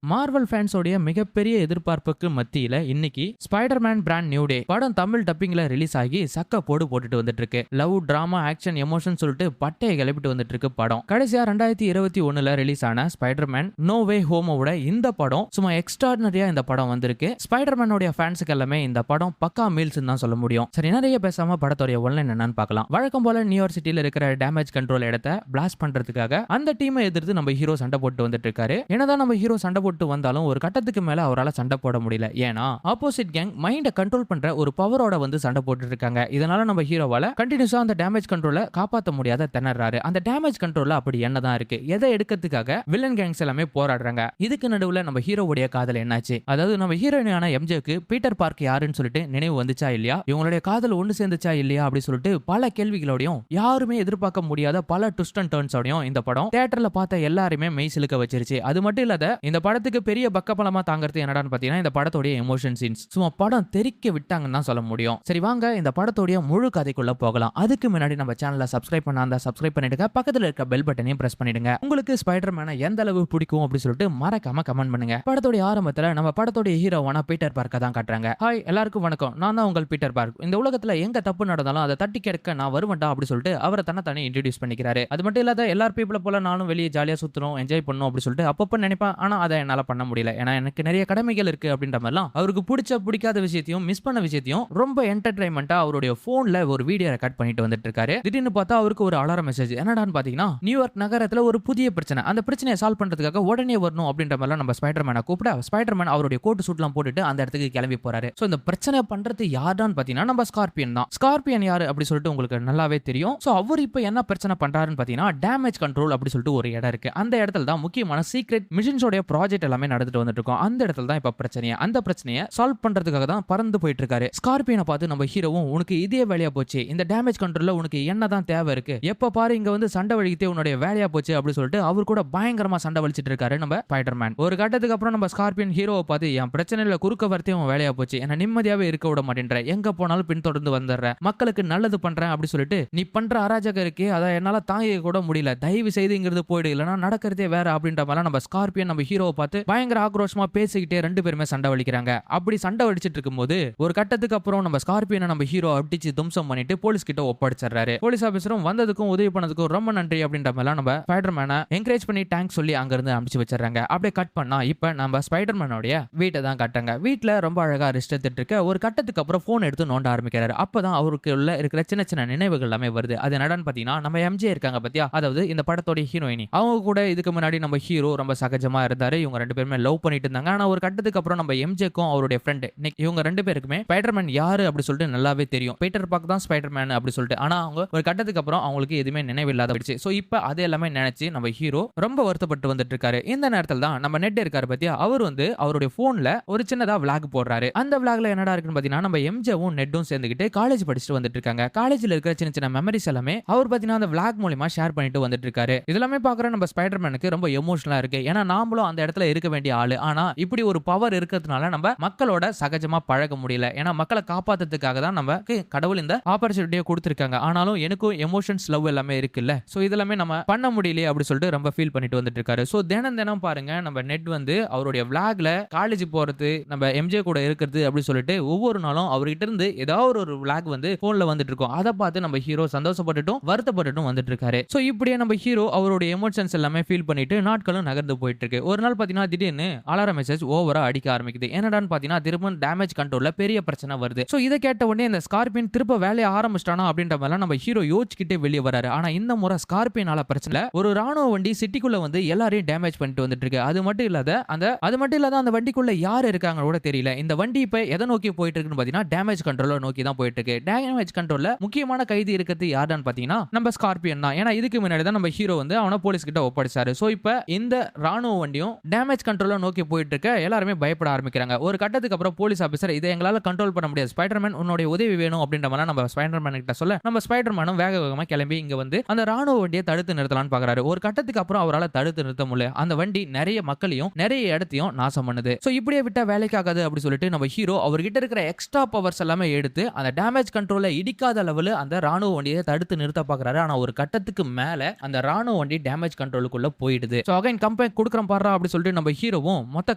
Marvel ஃபேன்ஸோடைய மிகப்பெரிய எதிர்பார்ப்புக்கு மத்தியில இன்னைக்கு ஸ்பைடர்மேன் பிராண்ட் நியூ டே படம் தமிழ் டப்பிங்ல ரிலீஸ் ஆகி சக்க போடு போட்டுட்டு வந்துட்டு இருக்கு. லவ், டிராமா, ஆக்ஷன், எமோஷன் சொல்லிட்டு பட்டையை கிளப்பிட்டு வந்துட்டு இருக்கு படம். கடைசியா 2021 ரிலீஸ் ஆன ஸ்பைடர்மேன் நோ வே ஹோமோட இந்த படம் சும்மா எக்ஸ்ட்ராடினரியா இந்த படம் வந்திருக்கு. ஸ்பைடர்மேனோட ஃபேன்ஸுக்கு எல்லாமே இந்த படம் பக்கா மீல்ஸ் தான் சொல்ல முடியும். சரி, நிறைய பேசாம படத்தோட ஒன்லைன் என்னன்னு பார்க்கலாம். வழக்கம் போல நியூயார்க் சிட்டில இருக்கிற டேமேஜ் கண்ட்ரோல் இடத்தை பிளாஸ்ட் பண்றதுக்காக அந்த டீமை எதிர்த்து நம்ம ஹீரோ சண்டை போட்டு வந்துட்டு இருக்காரு. என்னதான் நம்ம ஹீரோ சண்டை போட்டு வந்தாலும் ஒரு கட்டத்துக்கு மேல அவரால் சண்டை போட முடியல. ஏன்னா ஆப்போசிட் கேங் மைண்டை கண்ட்ரோல் பண்ற ஒரு பவரோட வந்து சண்டை போட்டு இருக்காங்க. இதனால நம்ம ஹீரோவால கண்டினியூஸா அந்த டேமேஜ் கண்ட்ரோலை காப்பாற்ற முடியாத திணறாரு. அந்த டேமேஜ் கண்ட்ரோல்ல அப்படி என்னதான் இருக்கு, எதை எடுக்கிறதுக்காக வில்லன் கேங்ஸ் எல்லாமே போராடுறாங்க. இதுக்கு நடுவுல நம்ம ஹீரோவுடைய காதல் என்னாச்சு, அதாவது நம்ம ஹீரோயினான எம்ஜேக்கு பீட்டர் பார்க் யாருன்னு சொல்லிட்டு நினைவு வந்துச்சா இல்லையா, இவங்களுடைய காதல் ஒன்று சேர்ந்துச்சா இல்லையா அப்படி சொல்லிட்டு பல கேள்விகளோடையும் யாருமே எதிர்பார்க்க முடியாத பல ட்விஸ்ட் அண்ட் டர்ன்ஸோடையும் இந்த படம் தியேட்டர்ல பார்த்த எல்லாருமே மெய் சிலுக்க வச்சிருச்சு. அது மட்டும் இல்லாத இந்த படத்துக்கு பெரிய பக்கப்பலமா தாங்கிறது என்னடான்னு பாத்தீங்கன்னா இந்த படத்தோட எமோஷன் சீன்ஸ் சும்மா படம் தெறிக்க விட்டாங்கன்னு தான் சொல்ல முடியும். சரி, வாங்க இந்த படத்தோட முழு கதைக்குள்ள போகலாம். அதுக்கு முன்னாடி நம்ம சேனலை சப்ஸ்கிரைப் பண்ணாந்தா சப்ஸ்கிரைப் பண்ணிடுங்க, பக்கத்துல இருக்க பெல் பட்டனையும் பிரஸ் பண்ணிடுங்க. உங்களுக்கு ஸ்பைடர்மேனை எந்த அளவு பிடிக்கும் அப்படி சொல்லிட்டு மறக்காம கமெண்ட் பண்ணுங்க. படத்தோட ஆரம்பத்துல நம்ம படத்தோட ஹீரோவான பீட்டர் பார்க்க தான் காட்டுறாங்க. ஹாய் எல்லாருக்கும் வணக்கம், நான் தான் உங்கள் பீட்டர் பார்க். இந்த உலகத்துல எங்க தப்பு நடந்தாலும் அதை தட்டி கேட்க நான் வருவேன்டா அப்படி சொல்லிட்டு அவரை தன்னை இன்ட்ரோடியூஸ் பண்ணிக்கிறாரு. அது மட்டும் இல்லாத எல்லார் பீப்புளை போல நானும் வெளியே ஜாலியா சுத்தணும், என்ஜாய் பண்ணணும் அப்படி சொல்லிட்டு அப்பப்ப நினைப்பேன். ஆனா அதை என்னால பண்ண முடியல, ஏன்னா எனக்கு நிறைய கடமைகள் இருக்கு அப்படின்ற மாதிரிலாம் அவருக்கு பிடிக்காத விஷயத்தையும் மிஸ் பண்ண விஷயத்தையும் ரொம்ப என்டர்டைன்மெண்டா அவருடைய போன்ல ஒரு வீடியோ ரெக்கார்ட் பண்ணிட்டு வந்துட்டு இருக்காரு. திடீர்னு பார்த்தா அவருக்கு ஒரு அலாரம் மெசேஜ். என்னடான்னு பாத்தீங்கன்னா நியூயார்க் நகரத்துல ஒரு புதிய பிரச்சனை, அந்த பிரச்சனையை சால்வ் பண்றதுக்காக உடனே வரணும் அப்படின்ற மாதிரிலாம் நம்ம ஸ்பைடர்மேனை கூப்பிட ஸ்பைடர்மேன் அவருடைய கோட் சூட்லாம் போட்டுட்டு அந்த இடத்துக்கு கிளம்பி போறாரு. சோ இந்த பிரச்சனை பண்றது யாருன்னு பாத்தீங்கன்னா நம்ம ஸ்கார்பியன் தான். ஸ்கார்பியன் யாரு அப்படி சொல்லிட்டு உங்களுக்கு நல்லாவே தெரியும். சோ அவர் இப்ப என்ன பிரச்சனை பண்றாருன்னு பாத்தீங்கன்னா டேமேஜ் கண்ட்ரோல் அப்படி சொல்லிட்டு ஒரு இடம் இருக்கு. அந்த இடத்துல தான் முக்கியமான சீக்ரெட் மிஷன்ஸோட ப்ராஜெக்ட் எல்லாமே நடந்துட்டு வந்துட்டு இருக்கும். அந்த இடத்துல தான் இப்ப பிரச்சனையை அந்த பிரச்சனையை சால்வ் பண்றதுக்காக தான் பறந்து போயிட்டு இருக்காரு. ஸ்கார்பியனை பார்த்து நம்ம ஹீரோவும் உனக்கு இதே வேலையா போச்சு, இந்த டேமேஜ் கண்ட்ரோல்ல உனக்கு என்னதான் தேவை இருக்கு, எப்ப பாரு இங்க வந்து சண்டை வலிக்கிட்டே உன்னுடைய வேலையா போச்சு அப்படி சொல்லிட்டு அவர் கூட பயங்கரமா சண்டை வலிச்சிட்டு இருக்காரு நம்ம ஸ்பைடர்மேன். ஒரு கட்டத்துக்கு அப்புறம் நம்ம ஸ்கார்பியன் ஹீரோவை பார்த்து என் பிரச்சனையில குறுக்க வரத்தே உன் வேலையா போச்சு, என்ன நிம்மதியாவே இருக்க விட மாட்டேன்ற, எங்க போனாலும் பின்தொடர்ந்து வந்துடுற, மக்களுக்கு நல்லது பண்றேன் அப்படி சொல்லிட்டு நீ பண்ற அராஜகம் இருக்கே அதை என்னால தாங்க கூட முடியல, தயவு செய்து இங்கிறது போயிடு, இல்லைன்னா நடக்கிறதே வேற அப்படின்ற மாதிரி நம்ம ஸ்கார்பியன் நம்ம ஹீரோவை பார்த்து பயங்கர ஆக்ரோஷமா பேசிக்கிட்டே ரெண்டு பேருமே சண்டை வலிக்கிறாங்க. அப்படி சண்டை வலிச்சிட்டு இருக்கும்போது ஒரு கட்டத்துக்கு அப்புறம் நம்ம ஸ்கார்பியனை நம்ம ஹீரோ அடிச்சு தும்சம் பண்ணிட்டு போலீஸ் கிட்ட ஒப்படைச்சிடுறாரு. போலீஸ் ஆபீசரும் வந்ததுக்கும் உதவி பண்ணதுக்கும் ரொம்ப நன்றி அப்படின்ற மாதிரி நம்ம ஸ்பைடர்மேனை என்கரேஜ் பண்ணி தேங்க்ஸ் சொல்லி அங்க இருந்து அனுப்பிச்சு வச்சிடறாங்க. அப்படியே கட் பண்ணா இப்ப நம்ம ஸ்பைடர்மேனோட வீட்டை தான் காட்டுறாங்க. வீட்டுல ரொம்ப அழகா ரெஸ்ட் எடுத்துட்டு இருக்க ஒரு கட்டத்துக்கு அப்புறம் போன் எடுத்து நோண்ட ஆரம்பிக்கிறாரு. அப்பதான் அவருக்கு உள்ள இருக்கிற சின்ன சின்ன நினைவுகள் எல்லாமே வருது. அது என்னடான்னு பாத்தீங்கன்னா நம்ம எம்ஜே இருக்காங்க பாத்தியா, அதாவது இந்த படத்தோட ஹீரோயினி, அவங்க கூட இதுக்கு முன்னாடி நம்ம ஹீரோ ரொம்ப சகஜமா இருந்தாரு. இவங்க ரெண்டு பேருமே லவ் பண்ணிட்டு இருந்தாங்க. ஆனா ஒரு கட்டத்துக்கு அப்புறம் நம்ம எம்ஜேக்கும் அவருடைய ஃப்ரெண்ட் நிக், இவங்க ரெண்டு பேருக்குமே ஸ்பைடர்மேன் யாரு அப்படி சொல்லிட்டு நல்லாவே தெரியும். பீட்டர் பார்க் தான் ஸ்பைடர்மேன் அப்படி சொல்லிட்டு. ஆனா அவங்க ஒரு கட்டத்துக்கு அப்புறம் அவங்களுக்கு எதுவுமே நினைவில்லாத போயிடுச்சு. சோ இப்போ அது எல்லாமே நினைச்சு நம்ம ஹீரோ ரொம்ப வருத்தப்பட்டு வந்துட்டு இருக்காரு. இந்த நேரத்துல தான் நம்ம நெட் இருக்காரு பத்தியா, அவர் வந்து அவருடைய போன்ல ஒரு சின்னதா விளாக் போடுறாரு. அந்த விளாக்ல என்னடா இருக்குன்னு பாத்தீங்கன்னா நம்ம எம்ஜேவும் நெட்டும் சேர்ந்துக்கிட்டு காலேஜ் படிச்சுட்டு வந்துட்டு இருக்காங்க. காலேஜ்ல இருக்கிற சின்ன சின்ன மெமரிஸ் எல்லாமே அவர் பாத்தீங்கன்னா அந்த விளாக் மூலமா ஷேர் பண்ணிட்டு வந்துட்டு இருக்காரு. இதெல்லாமே பாக்குற நம்ம ஸ்பைடர்மேனுக்கு ரொம்ப எமோஷனலா இருக்கு. ஏன்னா நாமளும் அந்த இடத்துல இருக்க வேண்டிய ஆளு, ஆனா இப்படி ஒரு பவர் இருக்கிறதுனால நம்ம மக்களோட சகஜமா பழக முடியல. ஏன்னா மக்களை காப்பாத்துறதுக்காக தான் நமக்கு கடவுள் இந்த ஆப்பர்ச்சுனிட்டியை கொடுத்திருக்காங்க. ஆனாலும் எனக்கும் எமோஷன்ஸ் லவ் எல்லாமே இருக்குல்ல, சோ இதெல்லாமே நம்ம பண்ண முடியலையே அப்படி சொல்லிட்டு ரொம்ப ஃபீல் பண்ணிட்டு வந்துட்டு இருக்காரு. சோ தினம் பாருங்க நம்ம நெட் வந்து அவருடைய விளாக்ல காலேஜ் போறது, நம்ம எம்ஜே கூட இருக்கிறது அப்படி சொல்லிட்டு ஒவ்வொரு நாளும் அவர்கிட்ட இருந்து ஏதாவது ஒரு விளாக் வந்து போன்ல வந்துட்டு இருக்கும். அதை பார்த்து நம்ம ஹீரோ சந்தோஷப்பட்டுட்டும் வருத்தப்பட்டுட்டும் வந்துட்டு இருக்காரு. சோ இப்படியே நம்ம ஹீரோ அவருடைய எமோஷன்ஸ் எல்லாமே ஃபீல் பண்ணிட்டு நாட்களும் நகர்ந்து போயிட்டு இருக்கு. ஒரு நாள் பாத்தீங்கன்னா திடீர்னு அலாரம் மெசேஜ் ஓவரா அடிக்க ஆரம்பிக்குது. என்னடான்னு பாத்தீங்கன்னா திரும்ப டேமேஜ் கண்ட்ரோல்ல பெரிய பிரச்சனை வருது. சோ இதை கேட்ட உடனே இந்த ஸ்கார்பியன் திரும்ப வேலையை ஆரம்பிச்சிட்டானா அப்படின்ற மாதிரி நம்ம ஹீரோ யோசிச்சுக்கிட்டே வெளியே வராரு. ஆனா இந்த முறை ஸ்கார்பியனால பிரச்சனை ஒரு ராணுவ வண்டி சிட்டிக்குள்ள வந்து எல்லாரையும் டேமேஜ் பண்ணிட்டு வந்துட்டு இருக்கு. அது மட்டும் இல்லாத அந்த வண்டிக்குள்ள யார் இருக்காங்க கூட தெரியல. இந்த வண்டி இப்ப எதை நோக்கி போயிட்டு இருக்குன்னு பாத்தீங்கன்னா டேமேஜ் கண்ட்ரோல நோக்கி தான் போயிட்டு இருக்கு. டேமேஜ் கண்ட்ரோல்ல முக்கியமான கைதி இருக்கிறது யாருன்னு பாத்தீங்கன்னா நம்ம ஸ்கார்பியன் தான். ஏன்னா இதுக்கு முன்னாடி தான் நம்ம ஹீரோ வந்து அவனை போலீஸ் கிட்ட ஒப்படைச்சாரு. சோ இப்ப இந்த ராணுவ வண்டியும் டேமேஜ் கண்ட்ரோல நோக்கி போயிட்டு இருக்க எல்லாருமே பயப்பட ஆரம்பிக்கிறாங்க. ஒரு கட்டத்துக்கு அப்புறம் போலீஸ் ஆபீசர் இதை எங்களால கண்ட்ரோல் பண்ண முடியாது, ஸ்பைடர்மேன் உன்னுடைய உதவி வேணும் அப்படின்ற மாதிரி நம்ம ஸ்பைடர்மேன் கிட்ட சொல்ல நம்ம ஸ்பைடர்மேனும் வேகமா கிளம்பி இங்க வந்து அந்த ராணுவ வண்டியை தடுத்து நிறுத்தலாம்னு பாக்குறாரு. ஒரு கட்டத்துக்கு அப்புறம் அவரால் தடுத்து நிறுத்த முடியல. அந்த வண்டி நிறைய மக்களையும் நிறைய இடத்தையும் நாசம் பண்ணுது. சோ இப்படியே விட்டா வேலைக்காகாது அப்படி சொல்லிட்டு நம்ம ஹீரோ அவர்கிட்ட இருக்கிற எக்ஸ்ட்ரா பவர்ஸ் எல்லாமே எடுத்து அந்த டேமேஜ் கண்ட்ரோல இடிக்காத அளவுல அந்த ராணுவ வண்டியை தடுத்து நிறுத்த பாக்குறாரு. ஆனா ஒரு கட்டத்துக்கு மேல அந்த ராணுவ வண்டி டேமேஜ் கண்ட்ரோலுக்குள்ள போயிடுது. சோ அகைன் கம்பெனி கொடுக்குறோம் பாரு அப்படி சொல்லிட்டு சொல்லிட்டு நம்ம ஹீரோவும் மொத்த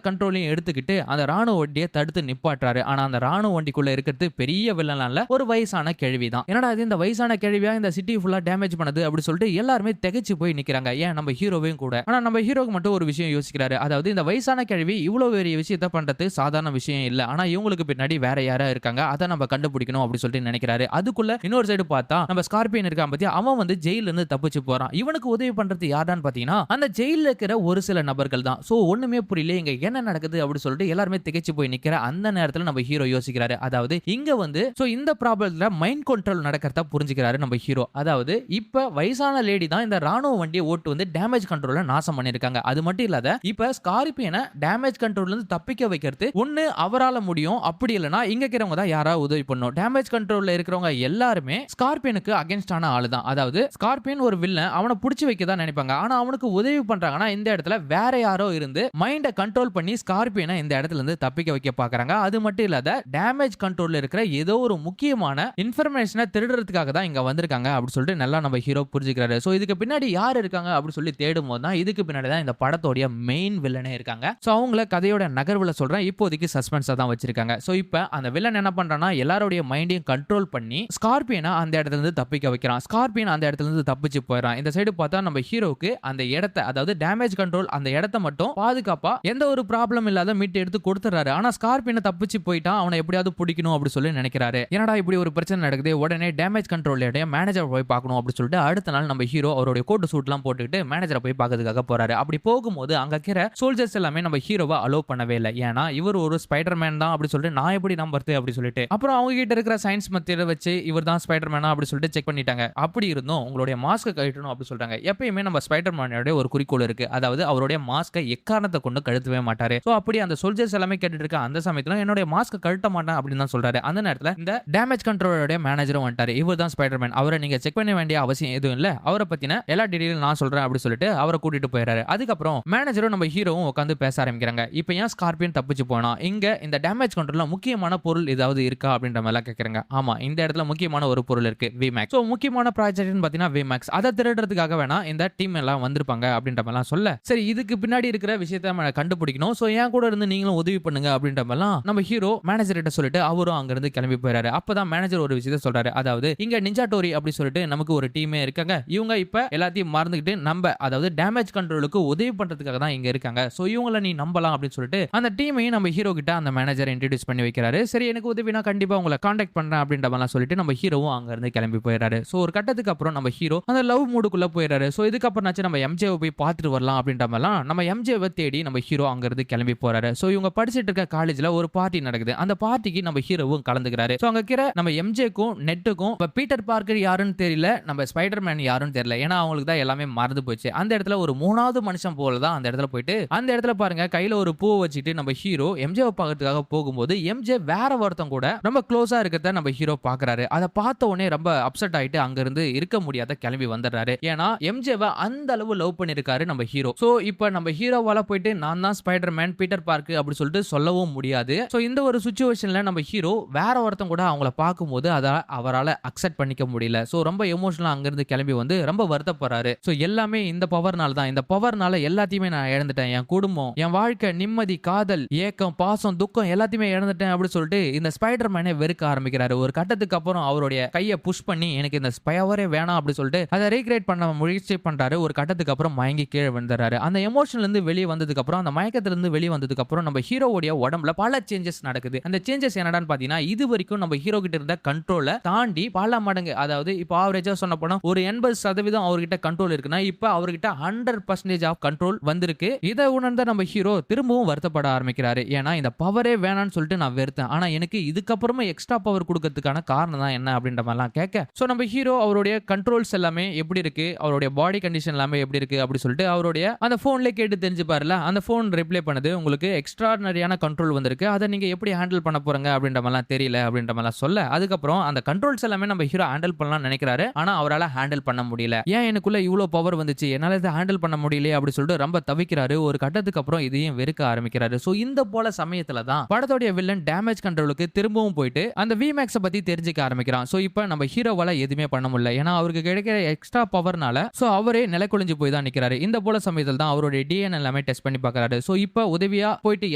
கண்ட்ரோலையும் எடுத்துக்கிட்டு அந்த ராணுவ வண்டியை தடுத்து நிப்பாட்டுறாரு. ஆனா அந்த ராணுவ வண்டிக்குள்ள இருக்கிறது பெரிய வில்லன் இல்ல, ஒரு வயசான கேள்விதான். என்னடா இது, இந்த வயசான கேள்வியா இந்த சிட்டி ஃபுல்லா டேமேஜ் பண்ணுது அப்படி சொல்லிட்டு எல்லாருமே திகைச்சு போய் நிக்கிறாங்க. ஏன் நம்ம ஹீரோவையும் கூட. ஆனா நம்ம ஹீரோக்கு மட்டும் ஒரு விஷயம் யோசிக்கிறாரு. அதாவது இந்த வயசான கேள்வி இவ்வளவு பெரிய விஷயத்த பண்றது சாதாரண விஷயம் இல்ல. ஆனா இவங்களுக்கு பின்னாடி வேற யாரா இருக்காங்க, அதை நம்ம கண்டுபிடிக்கணும் அப்படி சொல்லிட்டு நினைக்கிறாரு. அதுக்குள்ள இன்னொரு சைடு பார்த்தா நம்ம ஸ்கார்பியன் இருக்கான் பத்தி, அவன் வந்து ஜெயில இருந்து தப்பிச்சு போறான். இவனுக்கு உதவி பண்றது யாரான்னு பாத்தீங்கன்னா அந்த ஜெயில இருக்கிற ஒரு சில நபர்கள் தான். சோ ஒண்ணுமே புரியல, இங்க என்ன நடக்குது அப்படி சொல்லிட்டு எல்லாருமே திகைச்சு போய் நிக்கிற அந்த நேரத்துல நம்ம ஹீரோ யோசிக்கிறாரு. அதாவது இங்க வந்து சோ இந்த ப்ராப்ளத்துல மைண்ட் கண்ட்ரோல் நடக்கிறதா புரிஞ்சுக்கிறாரு நம்ம ஹீரோ. அதாவது இப்ப வயசான லேடி தான் இந்த ராணுவ வண்டியை ஓட்டு வந்து டேமேஜ் கண்ட்ரோல நாசம் பண்ணிருக்காங்க. அது மட்டும் இல்லாத இப்ப ஸ்கார்பியனை டேமேஜ் கண்ட்ரோல்ல இருந்து தப்பிக்க வைக்கிறது ஒண்ணு அவரால முடியும், அப்படி இல்லனா இங்க இருக்கிறவங்க தான் யாராவது உதவி பண்ணணும். டேமேஜ் கண்ட்ரோல்ல இருக்கிறவங்க எல்லாருமே ஸ்கார்பியனுக்கு அகைன்ஸ்டான ஆளு தான். அதாவது ஸ்கார்பியன் ஒரு வில்லன், அவனை புடிச்சு வைக்க தான் நினைப்பாங்க. ஆனா அவனுக்கு உதவி பண்றாங்கன்னா இந்த இடத்துல வேற யாரோ இருந்து மைண்ட கண்ட்ரோல் பண்ணி ஸ்கார்பியனை இந்த இடத்துல இருந்து தப்பிக்க வைக்க பாக்குறாங்க. அது மட்டும் இல்லாத டேமேஜ் கண்ட்ரோல்ல இருக்கிற ஏதோ ஒரு முக்கியமான இன்ஃபர்மேஷனை திருடுறதுக்காக தான் இங்க வந்திருக்காங்க அப்படி சொல்லிட்டு நல்லா நம்ம ஹீரோ புரிஞ்சுக்கிறாரு. சோ இதுக்கு பின்னாடி யார் இருக்காங்க அப்படி சொல்லி தேடும் போது தான் இதுக்கு பின்னாடி தான் இந்த படத்தோட மெயின் வில்லனே இருக்காங்க. சோ அவங்கள கதையோட நகர்வுல சொல்றேன், இப்போதைக்கு சஸ்பென்ஸா தான் வச்சிருக்காங்க. சோ இப்ப அந்த வில்லன் என்ன பண்றானா எல்லாரோட மைண்டையும் கண்ட்ரோல் பண்ணி ஸ்கார்பியனை அந்த இடத்துல இருந்து தப்பிக்க வைக்கிறான். ஸ்கார்பியன் அந்த இடத்துல இருந்து தப்பிச்சு போயிடறான். இந்த சைடு பார்த்தா நம்ம ஹீரோக்கு அந்த இடத்தை, அதாவது டேமேஜ் கண்ட்ரோல் அந்த இடத்தை மட்டும் பாதுகாப்பா எந்த ஒரு ப்ராப்ளம் இல்லாத மீட்டு எடுத்து கொடுத்துறாரு. ஆனா ஸ்கார்பியனை தப்பிச்சு போயிட்டான், அவனை எப்படியாவது பிடிக்கணும் அப்படி சொல்லி நினைக்கிறாரு. என்னடா இப்படி ஒரு பிரச்சனை நடக்குது, உடனே டேமேஜ் கண்ட்ரோலோட மேனேஜர் போய் பார்க்கணும் அப்படி சொல்லிட்டு அடுத்த நாள் நம்ம ஹீரோ அவருடைய கோட் சூட்லாம் போட்டுக்கிட்டு மேனேஜரை போய் பார்க்கிறதுக்காக போறாரு. அப்படி போகும்போது அங்க இருக்கிற சோல்ஜர்ஸ் எல்லாமே நம்ம ஹீரோவை அலோ பண்ணவே இல்லை. ஏன்னா இவர் ஒரு ஸ்பைடர்மேன் தான் அப்படி சொல்லிட்டு நான் எப்படி நம்புறது அப்படி சொல்லிட்டு அப்புறம் அவங்க கிட்ட இருக்கிற சயின்ஸ் மெத்தட வச்சு இவர் தான் ஸ்பைடர்மேனா அப்படி சொல்லிட்டு செக் பண்ணிட்டாங்க. அப்படி இருந்தும் உங்களுடைய மாஸ்கை கழட்டணும் அப்படி சொல்றாங்க. எப்பயுமே நம்ம ஸ்பைடர்மேனோட ஒரு குறிக்கோள் இருக்கு, அதாவது அவருடைய மாஸ்கை எக்காரணத்தை கொண்டு கழுத்தவே மாட்டாரு. சோ அப்படி அந்த சோல்ஜர்ஸ் எல்லாமே கேட்டுட்டு இருக்க அந்த சமயத்துல என்னோட மாஸ்கை கழட்ட மாட்டேன் அப்படின்னு தான் சொல்றாரு. அந்த நேரத்துல இந்த டேமேஜ் கண்ட்ரோலோட மேனேஜரும் வந்துட்டாரு. இவர் தான் ஸ்பைடர்மேன், அவரை நீங்க செக் பண்ண வேண்டிய அவசியம் எதுவும் இல்ல, அவரை பத்தின எல்லா டீடைலும் நான் சொல்றேன் அப்படி சொல்லிட்டு அவரை கூட்டிட்டு போயிறாரு. அதுக்கப்புறம் மேனேஜரும் நம்ம ஹீரோவும் உட்காந்து பேச ஆரம்பிக்கிறாங்க. இப்போ ஏன் ஸ்கார்பியன் தப்பிச்சு போனா, இங்க இந்த டேமேஜ் கண்ட்ரோல்ல முக்கியமான பொருள் ஏதாவது இருக்கா அப்படின்ற மாதிரி கேக்குறாங்க. ஆமா, இந்த இடத்துல முக்கியமான ஒரு பொருள் இருக்கு, விமேக்ஸ். சோ முக்கியமான ப்ராஜெக்ட்னு பாத்தீங்கன்னா விமேக்ஸ். அதை திருடுறதுக்காக வேணா இந்த டீம் எல்லாம் வந்திருப்பாங்க அப்படின்ற மாதிரி சொல்ல, சரி இதுக்கு பின்னாடி இருக்கிற விஷயத்தை நம்ம கண்டுபிடிக்கணும், சோ என் கூட இருந்து நீங்களும் உதவி பண்ணுங்க அப்படின்ற மாதிரி நம்ம ஹீரோ மேனேஜர் கிட்ட சொல்லிட்டு அவரும் அங்க இருந்து கிளம்பி போயிறாரு. அப்பதான் மேனேஜர் ஒரு விஷயத்தை சொல்றாரு. அதாவது இங்க நிஞ்சா டோரி அப்படி சொல்லிட்டு நமக்கு ஒரு டீமே இருக்காங்க, இவங்க இப்ப எல்லாத்தையும் மறந்துகிட்டு நம்ம அதாவது டேமேஜ் கண்ட்ரோலுக்கு உதவி பண்றதுக்காக தான் இங்க இருக்காங்க, சோ இவங்கள நீ நம்பலாம் அப்படின்னு சொல்லிட்டு அந்த டீமையும் நம்ம ஹீரோ கிட்ட அந்த மேனேஜர் இன்ட்ரோடியூஸ் பண்ணி வைக்கிறாரு. சரி எனக்கு உதவினா கண்டிப்பா உங்களை கான்டாக்ட் பண்றேன் அப்படின்ற மாதிரி சொல்லிட்டு நம்ம ஹீரோவும் அங்க இருந்து கிளம்பி போயிறாரு. சோ ஒரு கட்டத்துக்கு அப்புறம் நம்ம ஹீரோ அந்த லவ் மூடுக்குள்ள போயிறாரு. சோ இதுக்கப்புறம் நம்ம எம்ஜேவை போய் பார்த்துட்டு வரலாம் அப்படின்ற மாதிரிலாம் நம்ம எம்ஜேவை தேடி நம்ம ஹீரோ அங்க இருந்து கிளம்பி போறாரு. சோ இவங்க படிச்சிட்டு இருக்க காலேஜ்ல ஒரு பார்ட்டி நடக்குது. அந்த பார்ட்டிக்கு நம்ம ஹீரோவும் கலந்துக்கிறாரு. சோ அங்க இருக்கிற நம்ம எம்ஜேக்கும் நெட்டுக்கும் இப்ப பீட்டர் பார்க்கர் யாருன்னு தெரியல, நம்ம ஸ்பைடர்மேன் யாருன்னு தெரியல, ஏன்னா அவங்களுக்கு தான் எல்லாமே மறந்து போச்சு. அந்த இடத்துல ஒரு மூணாவது மனுஷன் போல தான் அந்த இடத்துல போயிட்டு அந்த இடத்துல பாருங்க கையில ஒரு பூ வச்சுட்டு நம்ம ஹீரோ எம்ஜேவை பார்க்கறதுக்காக போகும்போது எம்ஜே வேற ஒருத்தன் கூட ரொம்ப க்ளோஸா இருக்கிறத நம்ம ஹீரோ பாக்குறாரு. அதை பார்த்த உடனே ரொம்ப அப்செட் ஆயிட்டு அங்க இருந்து இருக்க முடியாத கிளம்பி வந்துடுறாரு. ஏன்னா எம்ஜேவை அந்த அளவு லவ் பண்ணிருக்காரு நம்ம ஹீரோ. சோ இப்போ நம்ம ஹீரோவால போயிட்டு நான் தான் ஸ்பைடர்மேன் பீட்டர் பார்க் அப்படி சொல்லிட்டு சொல்லவும் முடியாது. சோ இந்த ஒரு சிச்சுவேஷன்ல நம்ம ஹீரோ வேற ஒருத்தன் கூட அவங்கள பார்க்கும்போது அதை அவரால் அக்செப்ட் பண்ணிக்க முடியல. சோ ரொம்ப எமோஷனலா அங்க இருந்து கிளம்பி வந்து ரொம்ப வருத்தப்படுறாரு. சோ எல்லாமே இந்த பவர்னால தான், இந்த பவர்னால எல்லாத்தையுமே நான் இழந்துட்டேன், என் குடும்பம், என் வாழ்க்கை, நிம்மதி, காதல், ஏக்கம், பாசம், துக்கம் எல்லாத்தையுமே இழந்துட்டேன் அப்படி சொல்லிட்டு இந்த ஸ்பைடர்மேனை வெறுக்க ஆரம்பிக்கிறாரு. ஒரு கட்டத்துக்கு அப்புறம் அவருடைய கையை புஷ் பண்ணி எனக்கு இந்த பவரே வேணாம் அப்படி சொல்லிட்டு அதை ரீக்ரியேட் பண்ண முயற்சி பண்றாரு. ஒரு கட்டத்துக்கு அப்புறம் மயங்கி கீழே விழுந்துறாரு. அந்த எமோஷன்ல இருந்து வெளியே வந்ததுக்கு அப்புறம், அந்த மயக்கத்துல இருந்து வெளியே வந்ததுக்கு அப்புறம் நம்ம ஹீரோவுடைய உடம்புல பல சேஞ்சஸ் நடக்குது. அந்த சேஞ்சஸ் என்னடான்னு பாத்தீங்கன்னா, இது வரைக்கும் நம்ம ஹீரோ கிட்ட இருந்த கண்ட்ரோலை தாண்டி பல மடங்கு, அதாவது இப்போ ஆவரேஜா சொன்ன போனா ஒரு 80% அவர்கிட்ட கண்ட்ரோல் இருக்குன்னா இப்ப அவர்கிட்ட 100% ஆஃப் கண்ட்ரோல் வந்திருக்கு. இதை உணர்ந்த நம்ம ஹீரோ திரும்பவும் வருத்தப்பட ஆரம்பிக்கிறாரு. ஏன்னா இந்த பவரே வேணான்னு சொல்லிட்டு நான் வெறுத்தேன், ஆனா எனக்கு இதுக்கப்புறமா எக்ஸ்ட்ரா பவர் கொடுக்கறதுக்கான காரணம் தான் என்ன அப்படின்ற மாதிரிலாம் கேட்க, சோ நம்ம ஹீரோ அவருடைய கண்ட்ரோல்ஸ் எல்லாமே எப்படி இருக்கு, அவருடைய பாடி கண்டிஷன் எல்லாமே எப்படி இருக்கு அப்படி சொல்லிட்டு அவருடைய அந்த போன்ல கேட்டு தெரிஞ்சு பாருல, அந்த போன் ரிப்ளை பண்ணுது, உங்களுக்கு எக்ஸ்ட்ரானரியான கண்ட்ரோல் வந்திருக்கு, அதை நீங்க எப்படி ஹேண்டில் பண்ண போறீங்க அப்படின்ற மாதிரிலாம் தெரியல அப்படின்ற மாதிரிலாம் சொல்ல, அதுக்கப்புறம் அந்த கண்ட்ரோல்ஸ் எல்லாமே நம்ம ஹீரோ ஹேண்டில் பண்ணலாம் நினைக்கிறாரு. ஆனா அவரால் ஹேண்டில் பண்ண முடியல. ஏன் எனக்குள்ள இவ்வளவு பவர் வந்துச்சு, என்னால இதை ஹேண்டில் பண்ண முடியல அப்படி சொல்லிட்டு ரொம்ப தவிக்கிறாரு. ஒரு கட்டத்துக்கு அப்புறம் இதையும் வெறுக்க ஆரம்பிக்கிறாரு. சோ இந்த போல சமயத்துல தான் படத்தோட வில்லன் டேமேஜ் கண்ட்ரோலுக்கு திரும்பவும் போயிட்டு அந்த விமேக்ஸ பத்தி தெரிஞ்சுக்க ஆரம்பிக்கிறான். சோ இப்போ நம்ம ஹீரோவால எதுவுமே பண்ண முடியல, ஏன்னா அவருக்கு கிடைக்கிற எக்ஸ்ட்ரா பவர்னால சோ அவரே நிலைக்குழிஞ்சு போய் தான் நிக்கிறாரு. இந்த போல சமயத்தில் தான் அவருடைய டிஎன்ஏ எல்லாமே டெஸ்ட் பண்ணி பார்க்கறாரு. சோ இப்போ உதவியா போயிட்டு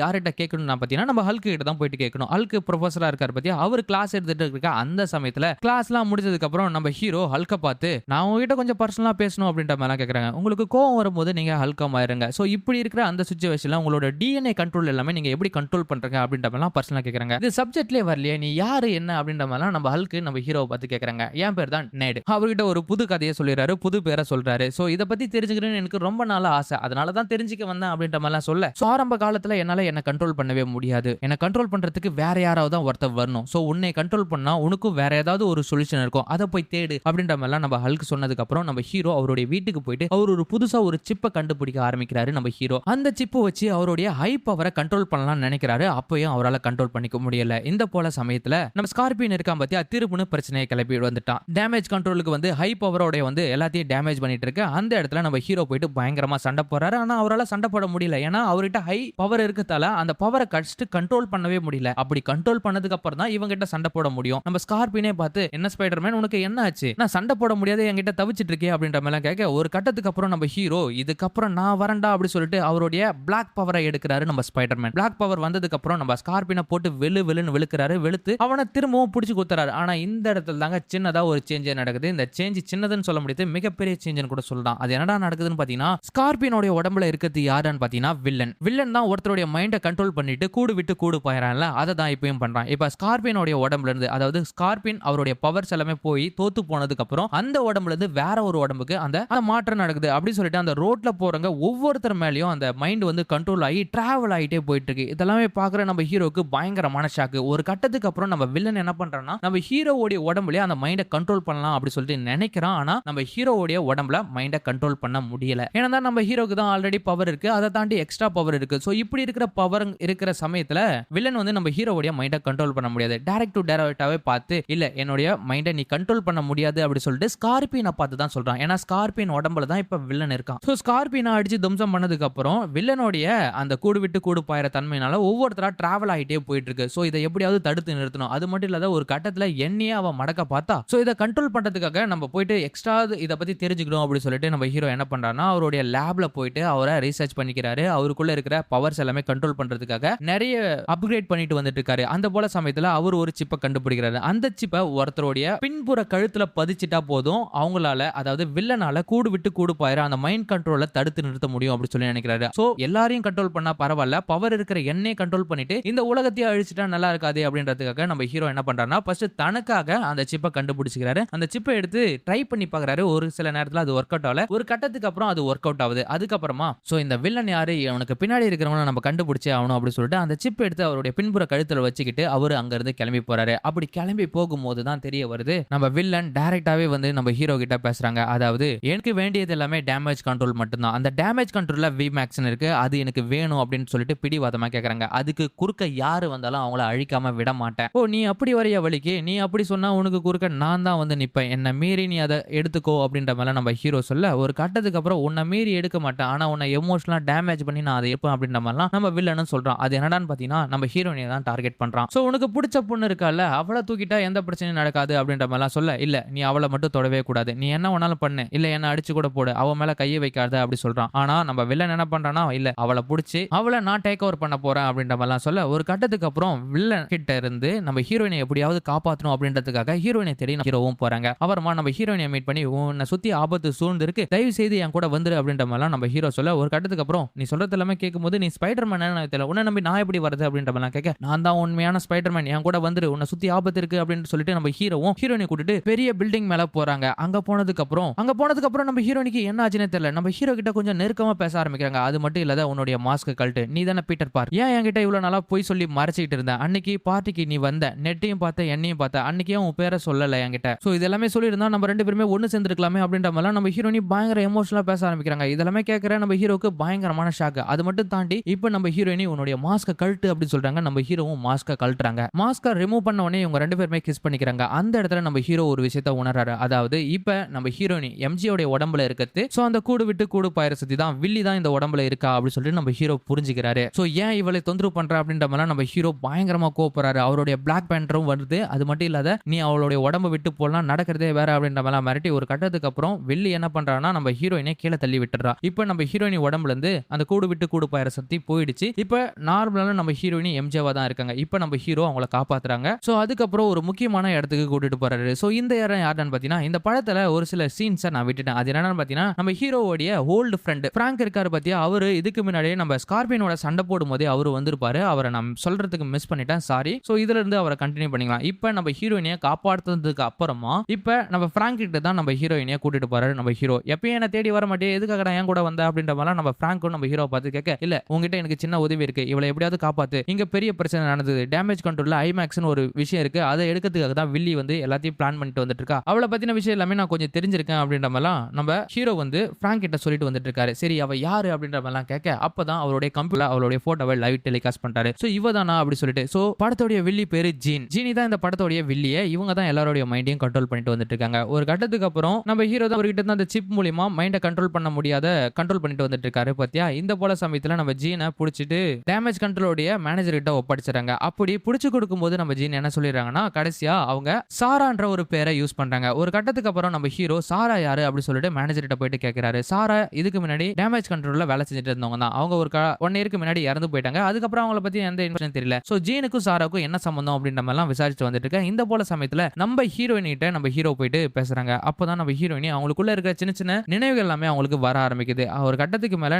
யார்கிட்ட கேட்கணும்னா பாத்தீங்கன்னா நம்ம ஹல்க் கிட்ட தான் போயிட்டு கேட்கணும். ஹல்க் ப்ரொஃபஸரா இருக்காரு பாத்தியா, அவர் கிளாஸ் எடுத்துட்டு இருக்க அந்த சமயத்துல கிளாஸ்லாம் முடிஞ்சதுக்கு அப்புறம் நம்ம ஹீரோ ஹல்க பார்த்து நான் உங்ககிட்ட கொஞ்சம் பர்சனலா பேசணும் அப்படின்ற மாதிரி கேக்குறாங்க. உங்களுக்கு கோவம் வரும்போது நீங்க ஹல்கா மாறுங்க. சோ இப்படி இருக்கிற அந்த சிச்சுவேஷன்ல உங்களோட டிஎன்ஏ கண்ட்ரோல் எல்லாமே நீங்க எப்படி கண்ட்ரோல் பண்றீங்க அப்படின்ற மாதிரி பர்சனலா கேக்குறாங்க. இது சப்ஜெக்ட்லயே வரலையே, நீ யாரு என்ன அப்படின்ற மாதிரி நம்ம ஹல்க் நம்ம ஹீரோவை பார்த்து கேக்குறாங்க. என் பேர் தான் நேட். அவர்கிட்ட ஒரு புது கதையை சொல்லிடுறாரு, புது பேரை சொல்றாரு. சோ இத பத்தி தெரிஞ்சுக்கணும்னு எனக்கு ரொம்ப நாளா ஆசை, அதனால தான் தெரிஞ்சுக்க வந்தேன் அப்படின்ற மாதிரிலாம் சொல்ல. சோ ஆரம்ப காலத்துல என்னால என்ன கண்ட்ரோல் பண்ணவே முடியாது, என்ன கண்ட்ரோல் பண்றதுக்கு வேற யாராவது தான் ஒருத்தர் வரணும். சோ உன்னை கண்ட்ரோல் பண்ணா உனக்கும் வேற ஏதாவது ஒரு சொல்யூஷன் இருக்கும், அதை போய் தேடு அப்படின்ற மாதிரிலாம் நம்ம ஹல்க் சொன்னதுக்கு அப்புறம் நம்ம ஹீரோ அவருடைய வீட்டுக்கு போயிட்டு அவர் ஒரு புதுசா ஒரு சிப்பை கண்டுபிடிக்க ஆரம்பிக்கிறாரு. நம்ம ஹீரோ அந்த சிப்பை வச்சு அவருடைய ஹை பவரை கண்ட்ரோல் பண்ணலாம்னு நினைக்கிறாரு. அப்பயும் அவரால் கண்ட்ரோல் பண்ணிக்க முடியல. இந்த போல சமயத்துல நம்ம ஸ்கார்பியன் இருக்கான் பத்தியா, திருப்புன்னு பிரச்சனையை கிளப்பி வந்துட்டான். டேமேஜ் கண்ட்ரோலுக்கு வந்து ஹை பவரோட வந்து எல்லாத்தையும் டேமேஜ் பண்ணிட்டு இருக்கு. அந்த இடத்துல நம்ம ஹீரோ போயிட்டு பயங்கரமா சண்டை போறாரு. ஆனா அவரால் சண்டை போட முடியல, ஏன்னா அவர்கிட்ட ஹை பவர் இருக்கதால அந்த பவரை கடிச்சிட்டு கண்ட்ரோல் பண்ணவே முடியல. அப்படி கண்ட்ரோல் பண்ணதுக்கு அப்புறம் தான் இவங்க கிட்ட சண்டை போட முடியும். நம்ம ஸ்கார்பியனே பார்த்து என்ன ஸ்பைடர்மேன் உனக்கு என்ன ஆச்சு, நான் சண்டை போட முடியாது என்கிட்ட தவிச்சிட்டு இருக்கே அப்படின்ற மாதிரி கேட்க, ஒரு கட்டத்துக்கு அப்புறம் நம்ம ஹீரோ இதுக்கப்புறம் நான் வரண்டா அப்படி சொல்லிட்டு அவருடைய பிளாக் பவரை எடுக்கிறாரு நம்ம ஸ்பைடர்மேன். பிளாக் பவர் வந்ததுக்கு அப்புறம் நம்ம ஸ்கார்பியனை போட்டு வெளுன்னு வெளுக்கிறாரு. வெளுத்து அவனை திரும்பவும் பிடிச்சு குத்துறாரு. ஆனா இந்த இடத்துல தாங்க சின்னதா ஒரு சேஞ்ச் நடக்குது. இந்த சேஞ்ச் சின்னதுன்னு சொல்ல முடியாது, மிகப்பெரிய சேஞ்சுன்னு கூட சொல்லலாம். அது என்னடா நடக்குதுன்னு பாத்தீங்கன்னா, ஸ்கார்பியனோட உடம்புல இருக்கிறது யாருன்னு பாத்தீங்கன்னா வில்லன். வில்லன் தான் ஒருத்தருடைய மைண்டை கண்ட்ரோல் பண்ணிட்டு கூடு விட்டு கூடு போயிடறான்ல, அதை தான் இப்பயும் பண்றான். இப்ப ஸ்கார்பியனோட உடம்புல இருந்து, அதாவது ஸ்கார்பியன் அவருடைய பவர்ஸ் எல்லாமே போய் தோத்து போனதுக்கு அப்புறம் அந்த உடம்புல இருந்து வேற ஒரு உடம்புக்கு அந்த மாற்றம் நடக்குது. அப்படி சொல்லிட்டு அந்த ரோட்ல போறவங்க ஒவ்வொருத்தர் மேலயும் அந்த மைண்ட் வந்து கண்ட்ரோல் ஆகி டிராவல் ஆகிட்டே போயிட்டு இருக்கு. இதெல்லாமே பாக்குற நம்ம ஹீரோக்கு பயங்கரமான ஷாக்கு. ஒரு கட்டத்துக்கு அப்புறம் நம்ம வில்லன் என்ன பண்றான்னா, நம்ம ஹீரோவோட உடம்புலயே அந்த மைண்டை கண்ட்ரோல் பண்ணலாம் அப்படி சொல்லிட்டு நினைக்கிறான். ஆனா நம்ம ஹீரோவோட உடம்புல மைண்டை கண்ட்ரோல் பண்ண முடியல. ஏன்னா நம்ம ஹீரோக்கு தான் ஆல்ரெடி பவர் இருக்கு, அதை தாண்டி எக்ஸ்ட்ரா பவர் இருக்கு. சோ இப்படி இருக்கிற பவர் இருக்கிற சமயத்துல வில்லன் வந்து நம்ம ஹீரோவோட மைண்டை கண்ட்ரோல் பண்ண முடியாது. டைரக்ட் டு டைரக்டாவே பார்த்து இல்ல என்னுடைய மைண்டை நீ கண்ட்ரோல் பண்ண முடியாது அப்படி சொல்லிட்டு ஸ்கார்பியனை பார்த்து தான் சொல்றான். ஏன்னா ஸ்கார்பியன் உடம்புல தான் இப்ப வில்லன் இருக்கான். சோ ஸ்கார்பியனை அடிச்சு தும்சம் பண்ணதுக்கு அப்புறம் வில்லனுடைய அந்த கூடு விட்டு கூடு பாயிற தன்மையினால ஒவ்வொருத்தரா டிராவல் ஆகிட்டே போயிட்டு இருக்கு. சோ இதை எப்படியாவது தடுத்து நிறுத்தணும். அது மட்டும் இல்லாத ஒரு கட்டத்துல என்னையே அவன் மடக்க பார்த்தா, சோ இதை கண்ட்ரோல் பண்றதுக்காக நம்ம போயிட்டு எக்ஸ்ட்ரா இதை பத்தி தெரிஞ்சுக்கணும் அப்படி சொல்லிட்டு நம்ம ஹீரோ என்ன பண்றான்னா, அவருடைய லேப்ல போயிட்டு அவரை ரிசர்ச் பண்ணிக்கிறாரு. அவருக்குள்ள இருக்கிற பவர்ஸ் எல்லாமே கண்ட்ரோல் பண்றதுக்காக நிறைய அப்கிரேட் பண்ணிட்டு வந்துட்டு இருக்காரு. அந்த போல சமயத்துல அவர் ஒரு சிப்பை கண்டுபிடிக்கிறாரு. அந்த சிப்பை ஒருத்தருடைய பின்புற கழுத்துல பதிச்சிட்டா போதும் அவங்களால, அதாவது வில்லனால கூடு விட்டு கூடு பாயிர அந்த மைண்ட் கண்ட்ரோலை தடுத்து நிறுத்த முடியும் அப்படி சொல்லி நினைக்கிறாரு. சோ எல்லாரையும் கண்ட்ரோல் பண்ணா பரவாயில்ல, பவர் இருக்கிற என்னையே கண்ட்ரோல் பண்ணிட்டு இந்த உலகத்தையே அழிச்சிட்டா நல்லா இருக்காது அப்படின்றதுக்காக நம்ம ஹீரோ என்ன பண்றாருன்னா, ஃபர்ஸ்ட் தனக்காக அந்த சிப்பை கண்டுபிடிச்சிக்கிறாரு. அந்த சிப்பை எடுத்து ட்ரை பண்ணி பார்க்கறாரு. ஒரு சில நேரத்துல அது ஒர்க் அவுட் ஆகல. ஒரு கட்டத்துக்கு அப்புறம் அது ஒர்க் அவுட் ஆகுது. அதுக்கப்புறமா சோ இந்த வில்லன் யாரு, அவனுக்கு பின்னாடி இருக்கிறவனை நம்ம கண்டுபிடிச்சே ஆகணும் அப்படி சொல்லிட்டு அந்த சிப் எடுத்து அவருடைய பின்புற கழுத்துல வச்சுக்கிட்டு அவரு அங்க இருந்து கிளம்பி போறாரு. அப்படி கிளம்பி போகும்போது தான் தெரிய வருது, நம்ம வில்லன் டைரக்டாவே வந்து நம்ம ஹீரோ கிட்ட பேசுறாங்க. அதாவது எனக்கு வேண்டியது எல்லாமே டேமேஜ் கண்ட்ரோல் மட்டும்தான், அந்த டேமேஜ் கண்ட்ரோல்ல விமேக்ஸ்னு இருக்கு, அது எனக்கு வேணும் அப்படின்னு சொல்லிட்டு பிடிவாதமா கேக்குறாங்க. அதுக்கு குறுக்க யாரு வந்தாலும் அவங்கள அழிக்காம விட மாட்டேன். ஓ நீ அப்படி வரைய வழிக்கு, நீ அப்படி சொன்னா உனக்கு குறுக்க நான் தான் வந்து நிப்பேன், என்ன மீறி நீ அதை எடுத்துக்கோ அப்படின்ற மாதிரி நம்ம ஹீரோ சொல்ல, ஒரு கட்டத்துக்கு அப்புறம் உன்னை மீறி எடுக்க மாட்டேன், ஆனா உன்னை எமோஷனலா டேமேஜ் பண்ணி நான் அதை எடுப்பேன் அப்படின்ற மாதிரிலாம் நம்ம வில்லனும் சொல்றான். அது என்னடான்னு பாத்தீங்கன்னா நம்ம ஹீரோயினை தான் டார்கெட் பண்றான். சோ உனக்கு பிடிச்ச பொண்ணு இருக்கால, அவளை தூக்கிட்டா எந்த பிரச்சனையும் நடக்காது அப்படின்ற மாதிரிலாம் சொல்ல, இல்ல நீ அவளை மட்டும் தொடவே கூடாது, நீ என்ன வேணாலும் பண்ணு, இல்ல என்ன அடிச்சு கூட போடு, அவ மேல கையை வைக்காத அப்படி சொல்றான். ஆனா நம்ம வில்லன் என்ன பண்றானா, இல்ல அவளை பிடிச்சி அவளை நான் டேக் ஓவர் பண்ண போறேன் அப்படின்ற மாதிரிலாம் சொல்ல, ஒரு கட்டத்துக்கு அப்புறம் வில்லன் கிட்ட இருந்து நம்ம ஹீரோயினை எப்படியாவது காப்பாற்றணும் அப்படின்றதுக்காக ஹீரோயினை தேடி ஹீரோவும் போறாங்க. அப்புறமா நம்ம ஹீரோயினை மீட் பண்ணி உன்னை சுத்தி ஆபத்து சூழ்ந்து இருக்கு, தயவு செய்து என் கூட வந்துரு அப்படின்ற மாதிரிலாம் நம்ம ஹீரோ சொல்ல, ஒரு கட்டத்துக்கு அப்புறம் நீ சொல்றது எல்லாமே கேட்கும்போது நீ ஸ்பைடர்மேன் தெரியல, உன்னை நம்பி நான் எப்படி வருது அப்படின்ற மாதிரிலாம் கேட்க, நான் தான் உண்மையான ஸ்பைடர்மேன், என் கூட வந்துரு, உன்னை சுத்தி ஆபத்து இருக்கு அப்படின்னு சொல்லிட்டு நம்ம ஹீரோவும் ஹீரோயினை கூட்டிட்டு பெரிய பில்டிங் மேல போறாங்க. அங்க போனதுக்கு அப்புறம் நம்ம ஹீரோயினுக்கு என்ன ஆச்சுன்னு தெரியல, நம்ம ஹீரோ கிட்ட கொஞ்சம் நெருக்கமா பேச ஆரம்பிக்கிறாங்க. அது மட்டும் இல்லாத உன்னுடைய மாஸ்க் கழட்டு, நீ தானே பீட்டர் பார்க், ஏன் என்கிட்ட இவ்வளவு நாளா போய் சொல்லி மறைச்சிட்டு இருந்த, அன்னைக்கு பார்ட்டிக்கு நீ வந்த, நெட்டையும் பார்த்த என்னையும் பார்த்த, அன்னைக்கே உன் பேரை சொல்லல என்கிட்ட, சோ இதெல்லாமே சொல்லியிருந்தா நம்ம ரெண்டு பேருமே ஒன்னு சேர்ந்துருக்கலாமே அப்படின்ற மாதிரி நம்ம ஹீரோயினி பயங்கர எமோஷனலா பேச ஆரம்பிக்கிறாங்க. இதெல்லாமே கேட்கிற நம்ம ஹீரோக்கு பயங்கரமான ஷாக். அது மட்டும் தாண்டி இப்ப நம்ம ஹீரோயினி உன்னுடைய மாஸ்க கழட்டு அப்படி சொல்றாங்க. நம்ம ஹீரோவும் மாஸ்க கழட்டுறாங்க. மாஸ்க ரிமூவ் பண்ண உடனே இவங்க ரெண்டு பேருமே கிஸ் பண்ணிக்கிறாங்க. அந்த இடத்துல நம்ம ஹீரோ ஒரு விஷயத்தை உணர்றாரு. அதாவது இப்ப நம்ம ஹீரோயினி எம்ஜியோட உடம்புல இருக்குது, சோ அந்த கூடு விட்டு கூடு பாயிர சுத்தி தான் வில்லி தான் இந்த உடம்புல இருக்கா அப்படி சொல்லிட்டு நம்ம ஹீரோ புரிஞ்சுக்கிறாரு. சோ ஏன் இவளை தொந்தரவு பண்ற அப்படின்ற மாதிரி நம்ம ஹீரோ பயங்கரமா கோபப்படுறாரு. அவருடைய பிளாக் பேண்டரும் வருது. அது மட்டும் இல்லாத நீ அவளுடைய உடம்பு விட்டு போலாம், நடக்கிறதே வேற அப்படின்ற மாதிரி மிரட்டி ஒரு கட்டத்துக்கு அப்புறம் வில்லி என்ன பண்றான்னா நம்ம ஹீரோயினை கீழே தள்ளி விட்டுறா. இப்ப நம்ம ஹீரோயினி உடம்புல இருந்து அந்த கூடு விட்டு கூடு பாயிற சக்தி போயிடுச்சு. இப்ப நார்மலான நம்ம ஹீரோயினி எம்ஜேவா தான் இருக்காங்க. இப்ப நம்ம ஹீரோ அவங்கள காப்பாத்துறாங்க. சோ அதுக்கப்புறம் ஒரு முக்கியமான இடத்துக்கு கூட்டிட்டு போறாரு. சோ இந்த இடம் யாருன்னு பாத்தீங்கன்னா, இந்த படத்துல ஒரு சில சீன்ஸை நான் விட்டுட்டேன். அது என்னன்னு பாத்தீங்கன்னா, நம்ம ஹீரோவோடைய ஓல்டு ஃப்ரெண்ட் பிராங்க் இருக்காரு பாத்தியா, அவரு இதுக்கு முன்னாடியே நம்ம ஸ்கார்பியனோட சண்டை போடும் போதே அவரு வந்திருப்பாரு. அவரை நான் சொல்றதுக்கு மிஸ் பண்ணிட்டேன், சாரி. சோ இதுல இருந்து அவரை கண்டினியூ பண்ணிக்கலாம். இப்ப நம்ம ஹீரோயினியை காப்பாற்றுறதுக்கு அப்புறமா இப்ப நம்ம பிராங்க் கிட்ட தான் நம்ம ஹீரோயினியை கூட்டிட்டு போறாரு நம்ம ஹீரோ. எப்பயும் என்ன தேடி வர மாட்டே, எதுக்காக என் கூட வந்த அப்படின்ற மாதிரி நம்ம பிராங்க்கும் நம்ம ஹீரோ பார்த்து கேட்க, இல்ல உங்ககிட்ட எனக்கு சின்ன உதவி இருக்கு, இவளை எப்படியாவது காப்பாத்து, இங்க பெரிய பிரச்சனை நடந்தது, டேமேஜ் கண்ட்ரோல்ல ஐமேக்ஸ்னு ஒரு விஷயம் இருக்கு, அதை எடுக்கிறதுக்காக தான் வில்லி வந்து எல்லாத்தையும் பிளான் பண்ணிட்டு வந்துட்டு இருக்கா, அவளை பத்தின விஷயம் எல்லாமே நான் கொஞ்சம் தெரிஞ்சிருக்கேன் அப்படின்ற மாதிரிலாம் நம்ம ஹீரோ வந்து பிராங்க் கிட்ட சொல்லிட்டு வந்துட்டு இருக்காரு. சரி அவ யாரு அப்படின்ற மாதிரிலாம் கேட்க, அப்பதான் அவருடைய கம்ப்யூட்டர் அவருடைய போட்டோவை லைவ் டெலிகாஸ்ட் பண்றாரு. சோ இவ தானா அப்படி சொல்லிட்டு. சோ படத்தோட வில்லி பேரு ஜீனி தான் இந்த படத்தோட வில்லியே. இவங்க தான் எல்லாரோட மைண்டையும் கண்ட்ரோல் பண்ணிட்டு வந்துட்டு இருக்காங்க. ஒரு கட்டத்துக்கு அப்புறம் நம்ம ஹீரோ தான் அவர்கிட்ட இருந்து அந்த சிப் மூலமா மைண்டை கண்ட்ரோல் பண்ண முடியாத கண்ட்ரோல் பண்ணிட்டு வந்துட்டு இருக்காரு பாத்தியா. இந்த போல சமயத்துல நம்ம ஜீனை புடிச்சிட்டு டேமேஜ் கண்ட்ரோலோடைய மேனேஜர் கிட்ட ஒப்படைச்சாங்க. அப்படி புடிச்சு கொடுக்கும்போது நம்ம ஜீன் என்ன சொல்லிடுறாங்கன்னா, கடைசியா அவங்க சாரான்ற ஒரு பேரை யூஸ் பண்றாங்க. ஒரு கட்டத்துக்கு அப்புறம் நம்ம ஹீரோ சாரா யாரு அப்படி சொல்லிட்டு மேனேஜர் கிட்ட போயிட்டு கேட்கிறாரு. சாரா இதுக்கு முன்னாடி டேமேஜ் கண்ட்ரோல்ல வேலை செஞ்சுட்டு இருந்தவங்க தான். அவங்க ஒரு 1 இயருக்கு முன்னாடி இறந்து போயிட்டாங்க. அதுக்கப்புறம் அவங்கள பத்தி எந்த இன்ஃபர்மேஷன் தெரியல. சோ ஜீனுக்கும் சாராவுக்கும் என்ன சம்பந்தம் அப்படின்ற மாதிரி எல்லாம் விசாரிச்சுட்டு வந்துட்டு இருக்கேன். இந்த போல சமயத்துல நம்ம ஹீரோயின் கிட்ட நம்ம ஹீரோ போயிட்டு பேசுறாங்க. அப்பதான் நம்ம ஹீரோயினி அவங்களுக்குள்ள இருக்கிற சின்ன சின்ன நினைவுகள் எல்லாமே அவங்களுக்கு வர ஆரம்பிக்குது. ஒரு கட்டத்துக்கு மேல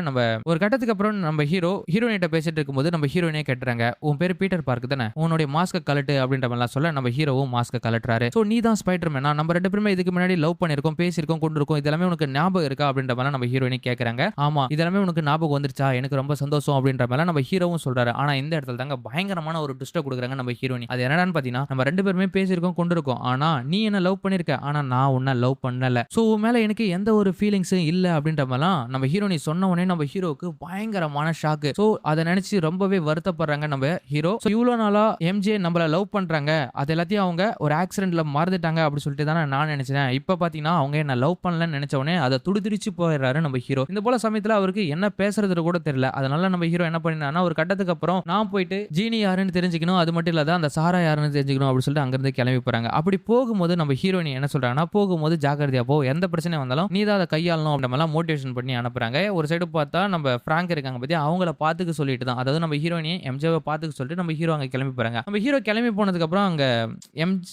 ஒரு கட்டத்துக்கு அப்புறம் நம்ம ஹீரோயின் கிட்ட பேசிட்டு இருக்கும்போது நம்ம ஹீரோயினே கேட்டுறாங்க, உன் பேரு பீட்டர் பார்க் தானே, உன்னுடைய மாஸ்க கலட்டு அப்படின்ற மாதிரி சொல்ல நம்ம ஹீரோவும் மாஸ்க கலட்டுறாரு. சோ நீ தான் ஸ்பைடர்மேனா, நம்ம 2 பேருமே இதுக்கு முன்னாடி லவ் பண்ணிருக்கோம், பேசியிருக்கோம், கொண்டிருக்கோம், இதெல்லாமே உனக்கு ஞாபகம் இருக்கா அப்படின்ற மாதிரி நம்ம ஹீரோயினே கேக்குறாங்க. ஆமா இதெல்லாமே உனக்கு ஞாபகம் வந்துருச்சா, எனக்கு ரொம்ப சந்தோஷம் அப்படின்ற மாதிரி நம்ம ஹீரோவும் சொல்றாரு. ஆனா இந்த இடத்துல தாங்க பயங்கரமான ஒரு ட்விஸ்ட் கொடுக்குறாங்க நம்ம ஹீரோயினி. அது என்னடான்னு பாத்தீங்கன்னா, நம்ம 2 பேருமே பேசியிருக்கோம், கொண்டிருக்கோம், ஆனா நீ என்ன லவ் பண்ணிருக்க, ஆனா நான் உன்னை லவ் பண்ணல. சோ உன் மேல எனக்கு எந்த ஒரு ஃபீலிங்ஸும் இல்ல அப்படின்ற மாதிரிலாம் நம்ம ஹீரோயினி சொன்ன உடனே நம்ம ஹீரோக்கு பயங்கரமான ஷாக்கு. சோ அதை நினைச்சு ரொம்பவே வருத்தப்படுறாங்க நம்ம ஹீரோ. சோ இவ்வளவு நாளா எம்ஜே நம்மள லவ் பண்றாங்க, அது எல்லாத்தையும் அவங்க ஒரு ஆக்சிடென்ட்ல மறந்துட்டாங்க அப்படி சொல்லிட்டு தானே நான் நினைச்சேன். இப்ப பாத்தீங்கன்னா அவங்க என்ன லவ் பண்ணலன்னு நினைச்ச உடனே அதை துடிதுடிச்சு போயிடுறாரு நம்ம ஹீரோ. இந்த போல சமயத்துல அவருக்கு என்ன பேசுறது கூட தெரியல. அதனால நம்ம ஹீரோ என்ன பண்ணினா, ஒரு கட்டத்துக்கு அப்புறம் நான் போயிட்டு ஜீனி யாருன்னு தெரிஞ்சுக்கணும், அது மட்டும் இல்லாத அந்த சாரா யாருன்னு தெரிஞ்சுக்கணும் அப்படின்னு சொல்லிட்டு அங்கிருந்து கிளம்பி போறாங்க. அப்படி போகும்போது நம்ம ஹீரோயினி என்ன சொல்றாங்கன்னா, போகும்போது ஜாக்கிரதையா போ, எந்த பிரச்சனை வந்தாலும் நீ தான் அதை கையாளணும் அப்படின்ற மோட்டிவேஷன் பண்ணி அனுப்புறாங்க. ஒரு சைடு பார்த்தா நம்ம பிராங்க் இருக்காங்க பத்தி அவங்கள பாத்துக்க சொல்லிட்டு தான், அதாவது நம்ம ஹீரோயினி எம்ஜேவை பாத்துக்க சொல்லிட்டு நம்ம ஹீரோ அங்க கிளம்பி போறாங்க. நம்ம ஹீரோ கிளம்பி போனதுக்கு அப்புறம் அங்க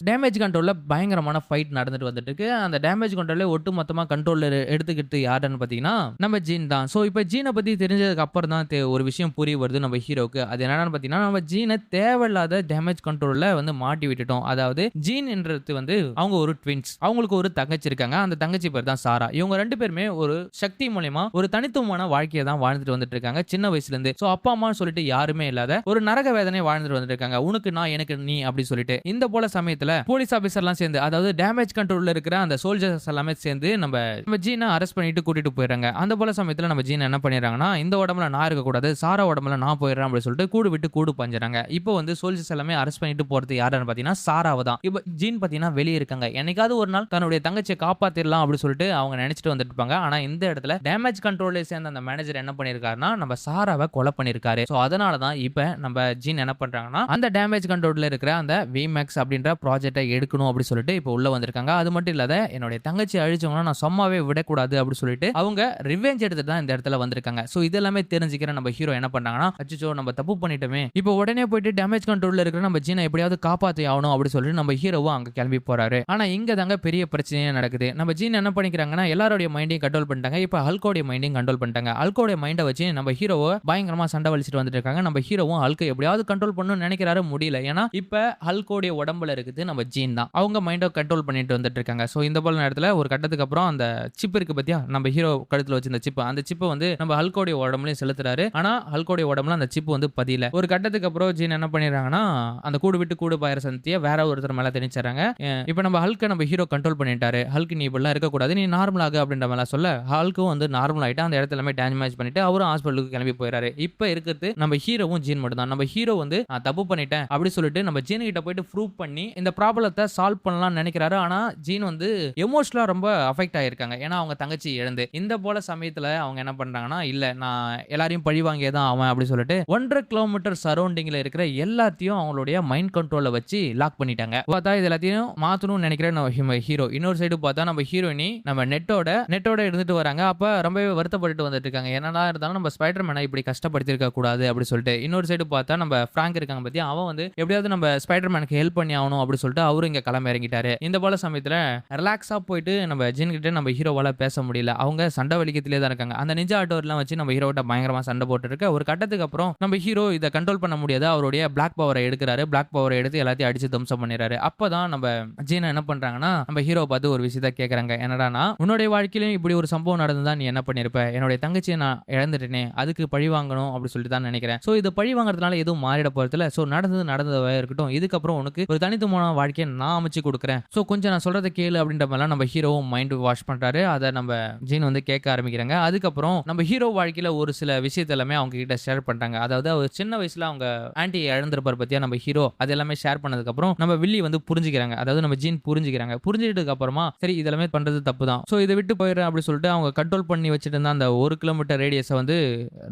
டேமேஜ் கண்ட்ரோல்ல பயங்கரமான ஃபைட் நடந்துட்டு வந்துட்டு இருக்கு. அந்த டேமேஜ் கண்ட்ரோல்ல ஒட்டு மொத்தமா கண்ட்ரோல்ல எடுத்துக்கிட்டு யாருன்னு பாத்தீங்கன்னா நம்ம ஜீன் தான். சோ இப்போ ஜீனை பத்தி தெரிஞ்சதுக்கு அப்புறம் தான் ஒரு விஷயம் புரிய வருது நம்ம ஹீரோக்கு. அது என்னன்னு பாத்தீங்கன்னா, நம்ம ஜீனை தேவையில்லாத டேமேஜ் கண்ட்ரோல்ல வந்து மாட்டி விட்டுட்டோம். அதாவது ஜீன் என்றது வந்து அவங்க ஒரு ட்வின்ஸ், அவங்களுக்கு ஒரு தங்கச்சி இருக்காங்க. அந்த தங்கச்சி பேர் தான் சாரா. இவங்க 2 பேருமே ஒரு சக்தி மூலமா ஒரு தனித்துவமான வாழ்க்கையை தான் வாழ்ந்துட்டு வந்துட்டு இருக்காங்க சின்ன வயசுல இருந்து. சோ அப்பா அம்மான்னு சொல்லிட்டு யாருமே இல்லாத ஒரு நரக வேதனை வாழ்ந்துட்டு வந்துட்டு இருக்காங்க. உனக்கு நான், எனக்கு நீ அப்படி சொல்லிட்டு. இந்த போல சமயத்துல போலீஸ் ஆபீசர்லாம் சேர்ந்து, அதாவது டேமேஜ் கண்ட்ரோல்ல இருக்கிற அந்த சோல்ஜர்ஸ் எல்லாமே சேர்ந்து நம்ம ஜீனை அரெஸ்ட் பண்ணிட்டு கூட்டிட்டு போயிடுறாங்க. அந்த போல சமயத்துல நம்ம ஜீன் என்ன பண்ணிடுறாங்கன்னா, இந்த உடம்புல நான் இருக்க கூடாது, சாரா உடம்புல நான் போயிடுறேன் அப்படின்னு சொல்லிட்டு கூடு விட்டு கூடு பஞ்சுறாங்க. இப்போ வந்து சோல்ஜர்ஸ் எல்லாமே அரெஸ்ட் பண்ணிட்டு போறது யாருன்னு பாத்தீங்கன்னா சாராவை தான். இப்போ ஜீன் பாத்தீங்கன்னா வெளியே இருக்காங்க. என்னைக்காவது ஒரு நாள் தன்னுடைய தங்கச்சியை காப்பாத்திரலாம் அப்படி சொல்லிட்டு அவங்க நினைச்சிட்டு வந்துட்டு இருப்பாங்க. ஆனா இந்த இடத்துல டேமேஜ் கண்ட்ரோல்ல சேர்ந்த அந்த மேனேஜர் என்ன பண்ணிருக்காருன்னா, நம்ம சாராவை கொலை பண்ணிருக்காரு. சோ அதனால தான் இப்போ நம்ம ஜீன் என்ன பண்றாங்கன்னா, அந்த டேமேஜ் கண்ட்ரோல்ல இருக்கிற அந்த விமேக்ஸ் அப்படின்ற ப்ராஜெக்டை எடுக்கணும் அப்படி சொல்லிட்டு இப்போ உள்ள வந்திருக்காங்க. அது மட்டும் இல்லாத என்னுடைய தங்கச்சி அழிச்சவங்கன்னா நான் சும்மாவே விடக்கூடாது அப்படி சொல்லிட்டு அவங்க ரிவெஞ்ச் எடுத்துட்டு தான் இந்த இடத்துல வந்திருக்காங்க. சோ இதெல்லாமே தெரிஞ்சுக்கிற நம்ம ஹீரோ என்ன பண்றாங்கன்னா, அச்சோ நம்ம தப்பு பண்ணிட்டோமே, இப்போ உடனே போயிட்டு டேமேஜ் கண்ட்ரோல்ல இருக்கிற நம்ம ஜீனை எப்படியாவது காப்பாத்தி ஆகணும் அப்படி சொல்லிட்டு நம்ம ஹீரோவும் அங்க கிளம்பி போறாரு. ஆனா இங்க தாங்க பெரிய பிரச்சனையே நடக்குது. நம்ம ஜீன் என்ன பண்ணிக்கிறாங்கன்னா, எல்லாரோட மைண்டையும் கண்ட்ரோல் பண்ணிட்டாங்க. இப்போ ஹல்கோடைய மைண்டையும் கண்ட்ரோல் பண்ணிட்டாங்க. ஹல்கோடைய மைண்டை வச்சு நம்ம ஹீரோவை பயங்கரமா சண்டை வலிச்சிட்டு வந்துட்டு இருக்காங்க. நம்ம ஹீரோவும் ஹல்கை எப்படியாவது கண்ட்ரோல் பண்ணணும்னு நினைக்கிறாரு, முடியல. ஏன்னா இப்ப ஹல்கோடைய உடம்புல இருக்குது நம்ம ஜீன் தான். அவங்க மைண்டை கண்ட்ரோல் பண்ணிட்டு வந்துட்டு இருக்காங்க. சோ இந்த போல நேரத்துல ஒரு கட்டத்துக்கு அப்புறம் அந்த சிப் இருக்கு பத்தியா, நம்ம ஹீரோ கழுத்துல வச்சிருந்த சிப், அந்த சிப்பை வந்து நம்ம ஹல்கோடைய உடம்புலயும் செலுத்துறாரு. ஆனா ஹல்கோடைய உடம்புல அந்த சிப் வந்து பதியல. ஒரு கட்டத்துக்கு அப்புறம் ஜீன் என்ன பண்ணிடுறாங்கன்னா, அந்த கூடு விட்டு கூடு பாயிற சந்தியை வேற ஒருத்தர் மேல திணிச்சாங்க. இப்போ நம்ம ஹல்கை நம்ம ஹீரோ கண்ட்ரோல் பண்ணிட்டாரு. ஹல்க் நீ இப்படிலாம் இருக்கக்கூடாது, நீ நார்மல் ஆகு அப்படின்ற மாதிரி சொல்ல ஹல்க்கும் வந்து நார்மல் ஆயிட்டு அந்த இடத்துல எல்லாமே டேமேஜ் பண்ணிட்டு அவரும் ஹாஸ்பிட்டலுக்கு கிளம்பி போயிறாரு. இப்போ இருக்கிறது நம்ம ஹீரோவும் ஜீன் மட்டும் தான். நம்ம ஹீரோ வந்து நான் தப்பு பண்ணிட்டேன் அப்படி சொல்லிட்டு நம்ம ஜீன் கிட்ட போயிட்டு ப்ரூவ் பண்ணி இந்த ப்ராப்ளத்தை சால்வ் பண்ணலாம்னு நினைக்கிறாரு. ஆனா ஜீன் வந்து எமோஷனலா ரொம்ப அஃபெக்ட் ஆயிருக்காங்க. ஏன்னா அவங்க தங்கச்சி இழந்து. இந்த போல சமயத்துல அவங்க என்ன பண்றாங்கன்னா, இல்ல நான் எல்லாரையும் பழி வாங்கியதான் அவன் அப்படி சொல்லிட்டு 1.5 கிலோமீட்டர் சரௌண்டிங்ல இருக்கிற எல்லாத்தையும் அவங்களுடைய மைண்ட் கண்ட்ரோல்ல வச்சு லாக் பண்ணிட்டாங்க. பார்த்தா இது எல்லாத்தையும் மாத்தணும்னு நினைக்கிற நம்ம ஹீரோ. இன்னொரு சைடு பார்த்தா நம்ம ஹீரோயினி நம்ம நெட்டோட இருந்துட்டு வராங்க. அப்ப ரொம்பவே வருத்தப்பட்டு வந்துட்டு பண்ணியிருக்காங்க. என்னதான் இருந்தாலும் நம்ம ஸ்பைடர்மேனை இப்படி கஷ்டப்படுத்தியிருக்க கூடாது அப்படி சொல்லிட்டு. இன்னொரு சைடு பார்த்தா நம்ம ஃபிராங்க் இருக்காங்க பாத்தியா, அவன் வந்து எப்படியாவது நம்ம ஸ்பைடர்மேனுக்கு ஹெல்ப் பண்ணி ஆகணும் அப்படி சொல்லிட்டு அவரும் இங்க களம் இறங்கிட்டாரு. இந்த போல சமயத்துல ரிலாக்ஸா போயிட்டு நம்ம ஜின் கிட்ட நம்ம ஹீரோவால பேச முடியல. அவங்க சண்டை வலிக்கத்திலே தான் இருக்காங்க. அந்த நிஞ்சா ஆட்டோர்லாம் வச்சு நம்ம ஹீரோட்ட பயங்கரமா சண்டை போட்டு இருக்க ஒரு கட்டத்துக்கு அப்புறம் நம்ம ஹீரோ இதை கண்ட்ரோல் பண்ண முடியாத அவருடைய பிளாக் பவரை எடுக்கிறாரு. பிளாக் பவரை எடுத்து எல்லாத்தையும் அடிச்சு தம்சம் பண்ணிடுறாரு. அப்பதான் நம்ம ஜீனா என்ன பண்றாங்கன்னா நம்ம ஹீரோ பார்த்து ஒரு விஷயத்த கேக்குறாங்க. என்னடானா, உன்னுடைய வாழ்க்கையிலும் இப்படி ஒரு சம்பவம் நடந்ததா நீ என்ன பண்ணிருப்ப? என்னுடைய தங்கச்சியை நான் இழந்துட்டேனே, அதுக்கு பழி வாங்கணும் அப்படி சொல்லிட்டு தான் நினைக்கிறேன். சோ இது பழி வாங்குறதுனால எதுவும் மாறிட போறதில்ல. சோ நடந்ததா இருக்கட்டும். இதுக்கப்புறம் உனக்கு ஒரு தனித்துவமான வாழ்க்கையை நான் அமைச்சு கொடுக்குறேன். சோ கொஞ்சம் நான் சொல்றதை கேளு அப்படின்ற மாதிரிலாம் நம்ம ஹீரோவும் மைண்ட் வாஷ் பண்றாரு. அதை நம்ம ஜீன் வந்து கேட்க ஆரம்பிக்கிறாங்க. அதுக்கப்புறம் நம்ம ஹீரோ வாழ்க்கையில ஒரு சில விஷயத்த எல்லாமே அவங்க கிட்ட ஷேர் பண்றாங்க. அதாவது அவர் சின்ன வயசுல அவங்க ஆன்டி இழந்திருப்பார் பத்தியா நம்ம ஹீரோ, அது எல்லாமே ஷேர் பண்ணதுக்கு அப்புறம் நம்ம வில்லி வந்து புரிஞ்சுக்கிறாங்க. அதாவது நம்ம ஜீன் புரிஞ்சுக்கிறாங்க. புரிஞ்சுக்கிட்டதுக்கு அப்புறமா சரி இதெல்லாமே பண்றது தப்பு தான், சோ இதை விட்டு போயிடுறேன் அப்படி சொல்லிட்டு அவங்க கண்ட்ரோல் பண்ணி வச்சுட்டு இருந்த அந்த 1 கிலோமீட்டர் ரேடியஸை வந்து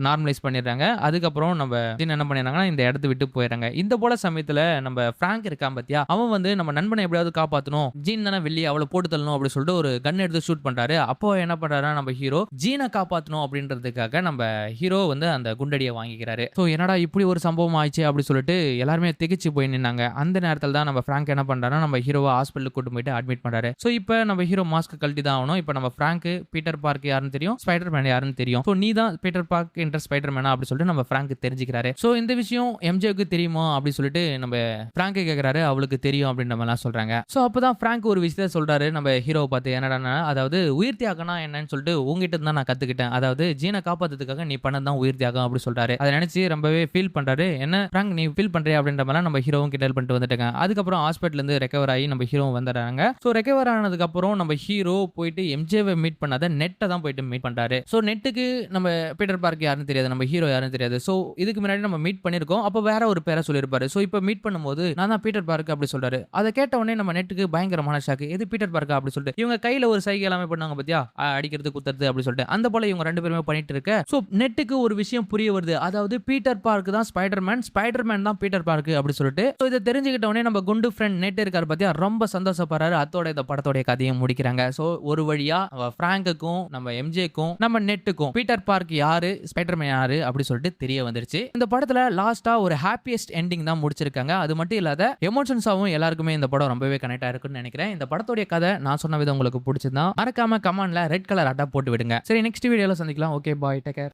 நார்மலைஸ் பண்ணிடுறாங்க. அதுக்கப்புறம் நம்ம ஜீன் என்ன பண்ணிடுறாங்கன்னா இந்த இடத்த விட்டு போயிடுறாங்க. இந்த போல சமயத்துல நம்ம பிராங்க் இருக்கான் பத்தியா, அவன் வந்து நம்ம நண்பனை எப்படியாவது காப்பாற்றணும், ஜீன் தானே வில்லி, அவளை போட்டு தள்ளணும் அப்படி சொல்லிட்டு ஒரு கன் எடுத்து ஷூட் பண்றாரு. அப்போ என்ன பண்றாருன்னா நம்ம ஹீரோ ஜீனை காப்பாற்றணும் அப்படின்றதுக்காக நம்ம ஹீரோ வந்து அந்த குண்டடியை வாங்கிக்கிறாரு. ஸோ என்னடா இப்படி ஒரு சம்பவம் ஆயிடுச்சு அப்படி சொல்லிட்டு எல்லாருமே திகைச்சு போய் நின்னாங்க. அந்த நேரத்தில் தான் நம்ம பிராங்க் என்ன பண்றாருன்னா நம்ம ஹீரோவை ஹாஸ்பிட்டலுக்கு கூட்டு போயிட்டு அட்மிட் பண்றாரு. ஸோ இப்போ நம்ம ஹீரோ மாஸ்க் கழட்டி தான் ஆகணும். இப்போ நம்ம பிராங்க் பீட்டர் பார்க் யாருன்னு தெரியும், ஸ்பைடர்மேன் யாருன்னு தெரியும். ஸோ நீ தான் பீட்டர் பார்க் என்ற ஸ்பைடர்மேனா அப்படி சொல்லிட்டு நம்ம பிராங்க் தெரிஞ்சுக்கிறாரு. ஸோ இந்த விஷயம் எம்ஜேக்கு தெரியுமா அப்படி சொல்லிட்டு நம்ம பிராங்க் கேட்கிறாரு. அவளுக்கு தெரியும் அப்படின்ற மாதிரிலாம் சொல்றாங்க. ஸோ அப்பதான் பிராங்க் ஒரு விஷயத்த சொல்றாரு நம்ம ஹீரோவை பார்த்து. என்னடா, அதாவது உயிர் தியாகம்னா என்னன்னு சொல்லிட்டு உங்ககிட்ட தான் நான் கத்துக்கிட்டேன். அதாவது ஜீனை காப்பாத்துறதுக்காக நீ பண்ணதான் உயிர் தியாகம் அப்படி சொல்றாரு. அதை நினைச்சு ரொம்பவே ஃபீல் பண்றாரு. என்ன பிராங்க் நீ ஃபீல் பண்றியா அப்படின்ற மாதிரி நம்ம ஹீரோவும் கிண்டல் பண்ணிட்டு வந்துட்டாங்க. அதுக்கப்புறம் ஹாஸ்பிட்டல் இருந்து ரெக்கவர் ஆகி நம்ம ஹீரோவும் வந்துடுறாங்க. ஸோ ரெக்கவர் ஆனதுக்கு அப்புறம் நம்ம ஹீரோ போயிட்டு எம்ஜேவை மீட் பண்ணாத நெட்டை தான் போயிட்டு மீட் பண்றாரு. ஸோ நெட்டுக்கு நம்ம பீட்டர் பார்க் யாருன்னு தெரியாது, நம்ம ஹீரோ யாருன்னு தெரியாது. ஸோ இதுக்கு முன்னாடி நம்ம மீட் பண்ணிருக்கோம். அப்போ வேற ஒரு பேரை சொல்லியிருப்பாரு. ஸோ இப்போ மீட் பண்ணும்போது நான் தான் பீட்டர் பார்க் அப்படி சொல்றாரு. அதை கேட்ட உடனே நம்ம நெட்டுக்கு பயங்கரமான ஷாக்கு. எது பீட்டர் பார்க்கா அப்படி சொல்லிட்டு இவங்க கையில ஒரு சைகை எல்லாமே பண்ணாங்க பத்தியா, அடிக்கிறது குத்துறது அப்படி சொல்லிட்டு அந்த போல இவங்க 2 பேருமே பண்ணிட்டு இருக்க. சோ நெட்டுக்கு ஒரு விஷயம் புரிய வருது. அதாவது பீட்டர் பார்க் தான் ஸ்பைடர்மேன், ஸ்பைடர்மேன் தான் பீட்டர் பார்க் அப்படி சொல்லிட்டு. சோ இதை தெரிஞ்சுக்கிட்ட உடனே நம்ம குண்டு ஃப்ரெண்ட் நெட் இருக்காரு பத்தியா, ரொம்ப சந்தோஷப்படுறாரு. அதோட இந்த படத்தோட கதையை முடிக்கிறாங்க. சோ ஒரு வழியா பிராங்குக்கும் நம்ம எம்ஜேக்கும் நம்ம நெட்டுக்கும் பீட்டர் பார்க் யாரு, ஸ்பைடர்மேன் யாரு அப்படி சொல்லிட்டு தெரிய வந்துருச்சு. இந்த படத்துல லாஸ்டா ஒரு ஹாப்பியஸ்ட் எண்டிங் தான் முடிச்சிருக்காங்க. அது மட்டும் இல்லாத எமோஷன்ஸாவும் எல்லாருக்குமே இந்த படம் ரொம்பவே கனெக்ட் ஆயிருக்குன்னு நினைக்கிறேன். இந்த படத்தோட கதை நான் சொன்ன விதம் உங்களுக்கு பிடிச்சிருந்தா மறக்காம கமெண்ட்ல ரெட் கலர் அட்டா போட்டு விடுங்க. சரி, நெக்ஸ்ட் வீடியோல சந்திக்கலாம். ஓகே, பாய், டேக் கேர்.